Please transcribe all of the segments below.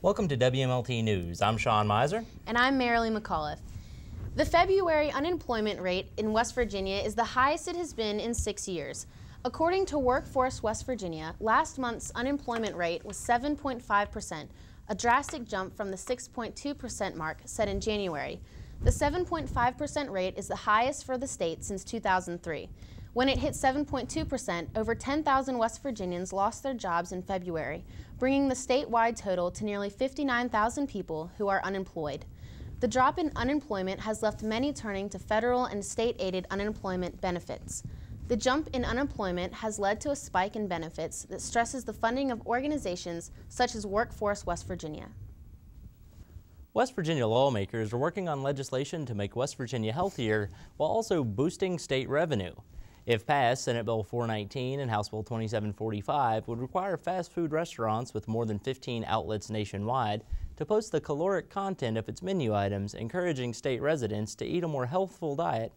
Welcome to WMLT News. I'm Sean Miser. And I'm Marilee McAuliffe. The February unemployment rate in West Virginia is the highest it has been in 6 years. According to Workforce West Virginia, last month's unemployment rate was 7.5%, a drastic jump from the 6.2% mark set in January. The 7.5% rate is the highest for the state since 2003. When it hit 7.2%, over 10,000 West Virginians lost their jobs in February, bringing the statewide total to nearly 59,000 people who are unemployed. The drop in unemployment has left many turning to federal and state-aided unemployment benefits. The jump in unemployment has led to a spike in benefits that stresses the funding of organizations such as Workforce West Virginia. West Virginia lawmakers are working on legislation to make West Virginia healthier while also boosting state revenue. If passed, Senate Bill 419 and House Bill 2745 would require fast food restaurants with more than 15 outlets nationwide to post the caloric content of its menu items, encouraging state residents to eat a more healthful diet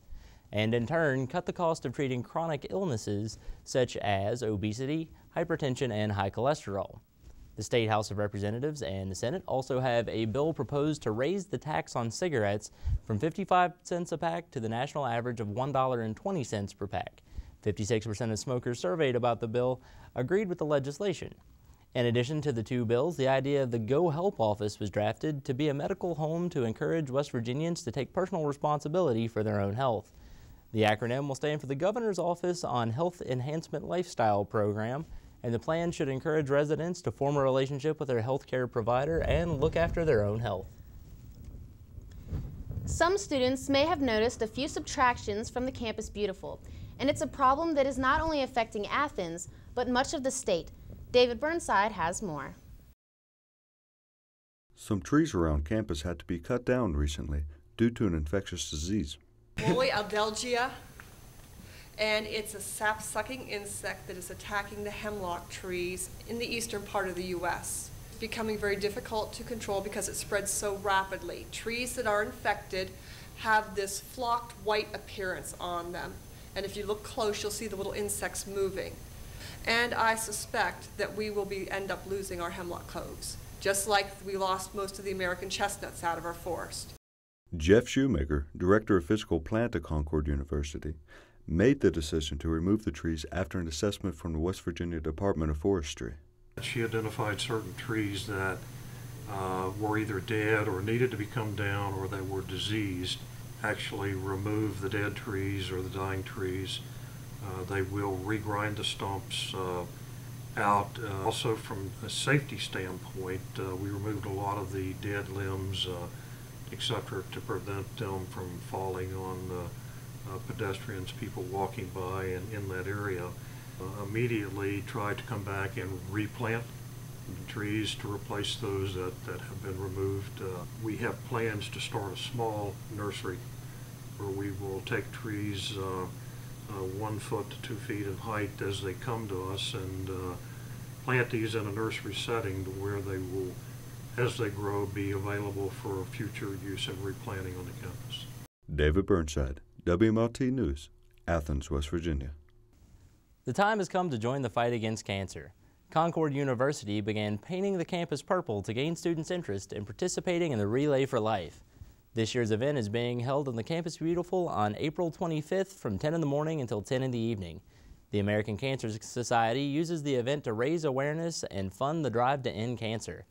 and in turn cut the cost of treating chronic illnesses such as obesity, hypertension, and high cholesterol. The State House of Representatives and the Senate also have a bill proposed to raise the tax on cigarettes from 55 cents a pack to the national average of $1.20 per pack. 56% of smokers surveyed about the bill agreed with the legislation. In addition to the two bills, the idea of the Go Help Office was drafted to be a medical home to encourage West Virginians to take personal responsibility for their own health. The acronym will stand for the Governor's Office on Health Enhancement Lifestyle Program, and the plan should encourage residents to form a relationship with their health care provider and look after their own health. Some students may have noticed a few subtractions from the Campus Beautiful, and it's a problem that is not only affecting Athens, but much of the state. David Burnside has more. Some trees around campus had to be cut down recently due to an infectious disease. Aldelgia, and it's a sap-sucking insect that is attacking the hemlock trees in the eastern part of the U.S. It's becoming very difficult to control because it spreads so rapidly. Trees that are infected have this flocked white appearance on them, and if you look close, you'll see the little insects moving. And I suspect that we will end up losing our hemlock coves, just like we lost most of the American chestnuts out of our forest. Jeff Shoemaker, Director of Physical Plant at Concord University, made the decision to remove the trees after an assessment from the West Virginia Department of Forestry. She identified certain trees that were either dead or needed to be come down or that were diseased. Actually remove the dead trees or the dying trees. They will regrind the stumps out. Also from a safety standpoint, we removed a lot of the dead limbs, etc., to prevent them from falling on pedestrians, people walking by and in that area. Immediately tried to come back and replant the trees to replace those that have been removed. We have plans to start a small nursery where we will take trees 1 foot to 2 feet in height as they come to us and plant these in a nursery setting to where they will, as they grow, be available for future use and replanting on the campus. David Burnside, WMLT News, Athens, West Virginia. The time has come to join the fight against cancer. Concord University began painting the campus purple to gain students' interest in participating in the Relay for Life. This year's event is being held on the Campus Beautiful on April 25th from 10 in the morning until 10 in the evening. The American Cancer Society uses the event to raise awareness and fund the drive to end cancer.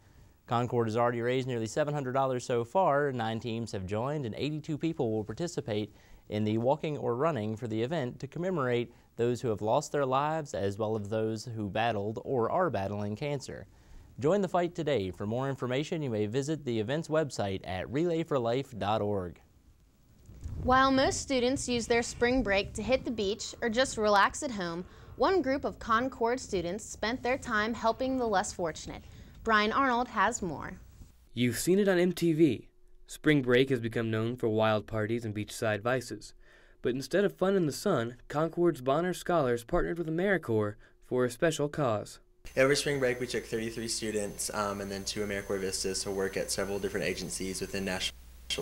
Concord has already raised nearly $700 so far. 9 teams have joined and 82 people will participate in the walking or running for the event to commemorate those who have lost their lives as well as those who battled or are battling cancer. Join the fight today. For more information, you may visit the event's website at relayforlife.org. While most students use their spring break to hit the beach or just relax at home, one group of Concord students spent their time helping the less fortunate. Brian Arnold has more. You've seen it on MTV. Spring break has become known for wild parties and beachside vices. But instead of fun in the sun, Concord's Bonner Scholars partnered with AmeriCorps for a special cause. Over spring break, we took 33 students and then 2 AmeriCorps Vistas to work at several different agencies within Nashville,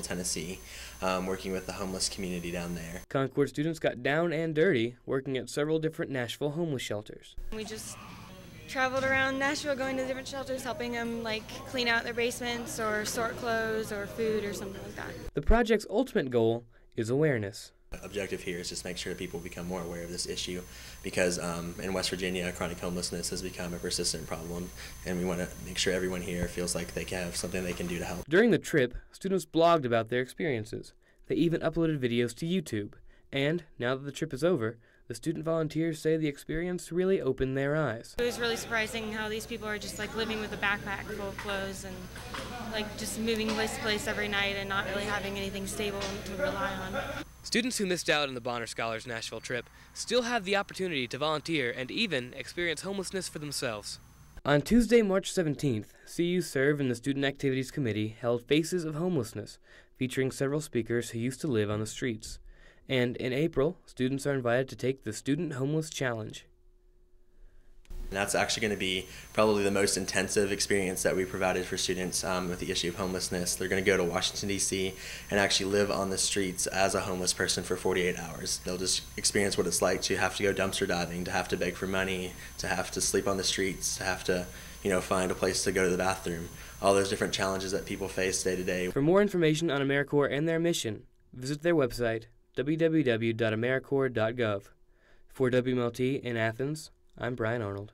Tennessee, working with the homeless community down there. Concord students got down and dirty working at several different Nashville homeless shelters. We just traveled around Nashville going to different shelters, helping them like clean out their basements or sort clothes or food or something like that. The project's ultimate goal is awareness. The objective here is just make sure people become more aware of this issue because in West Virginia, chronic homelessness has become a persistent problem, and we want to make sure everyone here feels like they have something they can do to help. During the trip, students blogged about their experiences. They even uploaded videos to YouTube. And now that the trip is over, the student volunteers say the experience really opened their eyes. It was really surprising how these people are just like living with a backpack full of clothes and like just moving place to place every night and not really having anything stable to rely on. Students who missed out on the Bonner Scholars Nashville trip still have the opportunity to volunteer and even experience homelessness for themselves. On Tuesday, March 17th, CU Serve and the Student Activities Committee held Faces of Homelessness, featuring several speakers who used to live on the streets. And in April, students are invited to take the Student Homeless Challenge. And that's actually going to be probably the most intensive experience that we provided for students with the issue of homelessness. They're going to go to Washington, D.C. and actually live on the streets as a homeless person for 48 hours. They'll just experience what it's like to have to go dumpster diving, to have to beg for money, to have to sleep on the streets, to have to, find a place to go to the bathroom. All those different challenges that people face day to day. For more information on AmeriCorps and their mission, visit their website, www.americorps.gov. For WMLT in Athens, I'm Brian Arnold.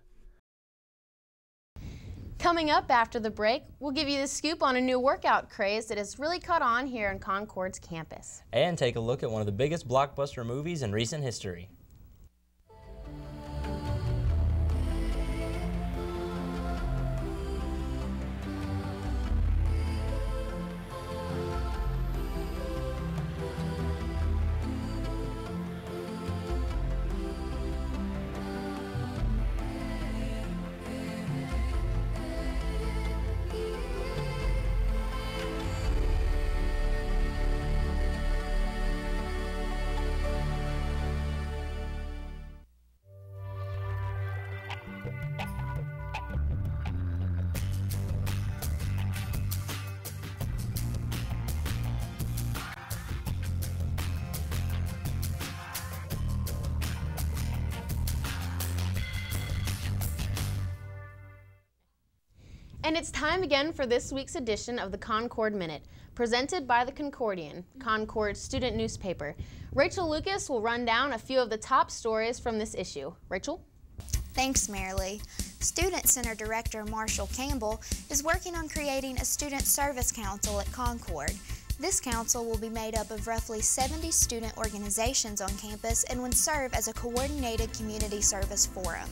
Coming up after the break, we'll give you the scoop on a new workout craze that has really caught on here on Concord's campus. And take a look at one of the biggest blockbuster movies in recent history. And it's time again for this week's edition of the Concord Minute, presented by the Concordian, Concord's student newspaper. Rachel Lucas will run down a few of the top stories from this issue. Rachel? Thanks, Marilee. Student Center Director Marshall Campbell is working on creating a student service council at Concord. This council will be made up of roughly 70 student organizations on campus and would serve as a coordinated community service forum.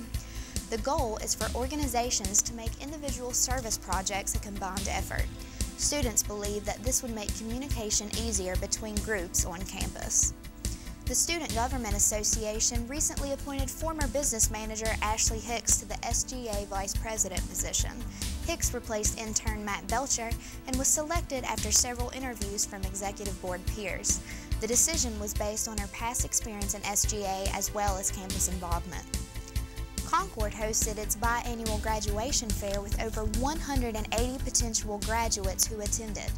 The goal is for organizations to make individual service projects a combined effort. Students believe that this would make communication easier between groups on campus. The Student Government Association recently appointed former business manager Ashley Hicks to the SGA Vice President position. Hicks replaced intern Matt Belcher and was selected after several interviews from executive board peers. The decision was based on her past experience in SGA as well as campus involvement. Concord hosted its biannual graduation fair with over 180 potential graduates who attended.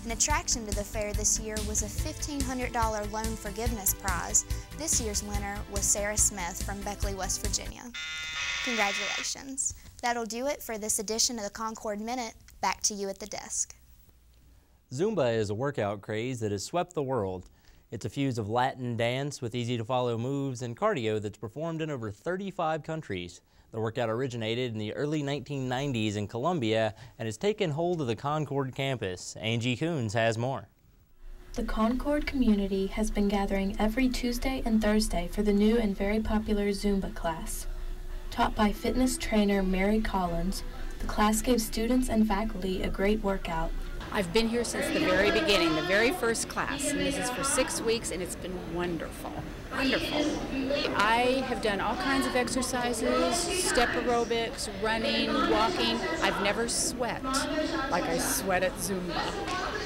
An attraction to the fair this year was a $1,500 loan forgiveness prize. This year's winner was Sarah Smith from Beckley, West Virginia. Congratulations. That'll do it for this edition of the Concord Minute. Back to you at the desk. Zumba is a workout craze that has swept the world. It's a fuse of Latin dance with easy-to-follow moves and cardio that's performed in over 35 countries. The workout originated in the early 1990s in Colombia and has taken hold of the Concord campus. Angie Coons has more. The Concord community has been gathering every Tuesday and Thursday for the new and very popular Zumba class. Taught by fitness trainer Mary Collins, the class gave students and faculty a great workout. I've been here since the very beginning, the very first class, and this is for 6 weeks, and it's been wonderful, wonderful. I have done all kinds of exercises, step aerobics, running, walking. I've never sweat like I sweat at Zumba.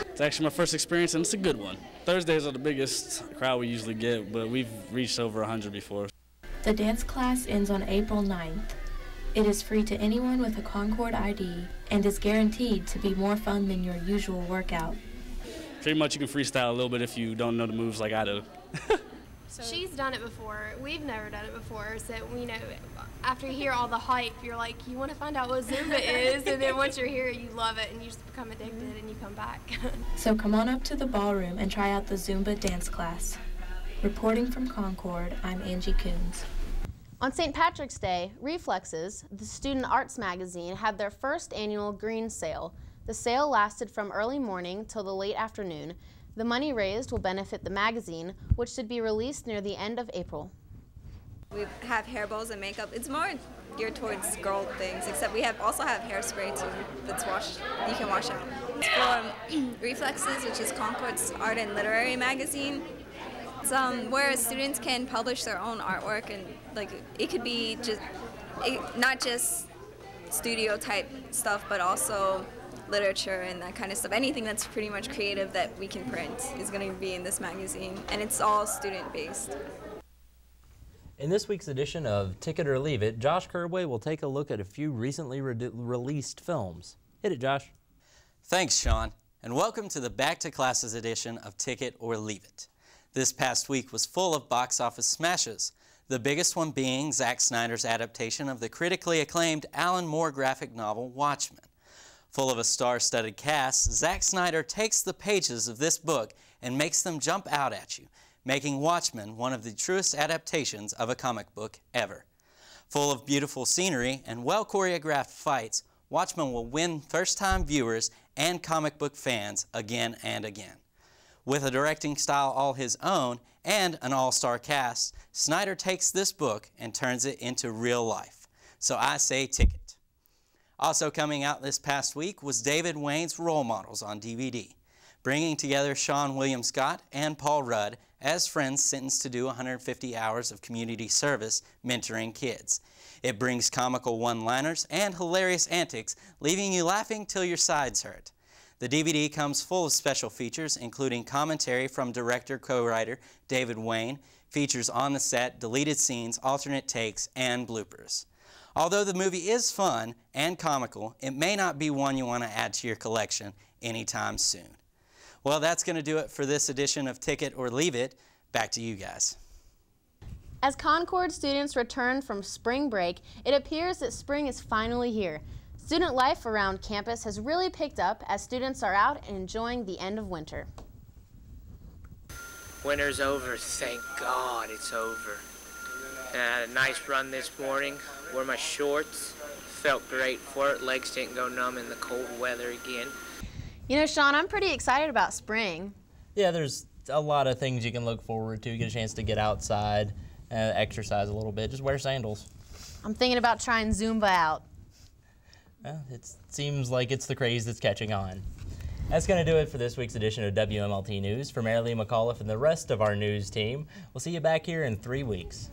It's actually my first experience, and it's a good one. Thursdays are the biggest crowd we usually get, but we've reached over 100 before. The dance class ends on April 9th. It is free to anyone with a Concord ID and is guaranteed to be more fun than your usual workout. Pretty much you can freestyle a little bit if you don't know the moves like I do. So she's done it before. We've never done it before. So, you know, after you hear all the hype, you're like, you want to find out what Zumba is. And then once you're here, you love it and you just become addicted and you come back. So come on up to the ballroom and try out the Zumba dance class. Reporting from Concord, I'm Angie Coons. On St. Patrick's Day, Reflexes, the student arts magazine, had their first annual green sale. The sale lasted from early morning till the late afternoon. The money raised will benefit the magazine, which should be released near the end of April. We have hair bows and makeup. It's more geared towards girl things, except we also have hairspray too that's you can wash out. It's for Reflexes, which is Concord's art and literary magazine. It's where students can publish their own artwork, and like it could be not just studio type stuff, but also literature and that kind of stuff. Anything that's pretty much creative that we can print is going to be in this magazine, and it's all student based. In this week's edition of Ticket or Leave It, Josh Kerbway will take a look at a few recently released films. Hit it, Josh. Thanks, Sean, and welcome to the Back to Classes edition of Ticket or Leave It. This past week was full of box office smashes, the biggest one being Zack Snyder's adaptation of the critically acclaimed Alan Moore graphic novel Watchmen. Full of a star-studded cast, Zack Snyder takes the pages of this book and makes them jump out at you, making Watchmen one of the truest adaptations of a comic book ever. Full of beautiful scenery and well-choreographed fights, Watchmen will win first-time viewers and comic book fans again and again. With a directing style all his own and an all-star cast, Snyder takes this book and turns it into real life. So I say ticket. Also coming out this past week was David Wayne's Role Models on DVD, bringing together Sean William Scott and Paul Rudd as friends sentenced to do 150 hours of community service mentoring kids. It brings comical one-liners and hilarious antics, leaving you laughing till your sides hurt. The DVD comes full of special features, including commentary from director-co-writer David Wayne, features on the set, deleted scenes, alternate takes, and bloopers. Although the movie is fun and comical, it may not be one you want to add to your collection anytime soon. Well, that's going to do it for this edition of Ticket or Leave It. Back to you guys. As Concord students return from spring break, it appears that spring is finally here. Student life around campus has really picked up as students are out and enjoying the end of winter. Winter's over, thank God it's over. And I had a nice run this morning, wore my shorts, felt great for it, legs didn't go numb in the cold weather again. You know, Sean, I'm pretty excited about spring. Yeah, there's a lot of things you can look forward to. Get a chance to get outside, exercise a little bit, just wear sandals. I'm thinking about trying Zumba out. Well, it seems like it's the craze that's catching on. That's going to do it for this week's edition of WMLT News. For Marilee McAuliffe and the rest of our news team, we'll see you back here in 3 weeks.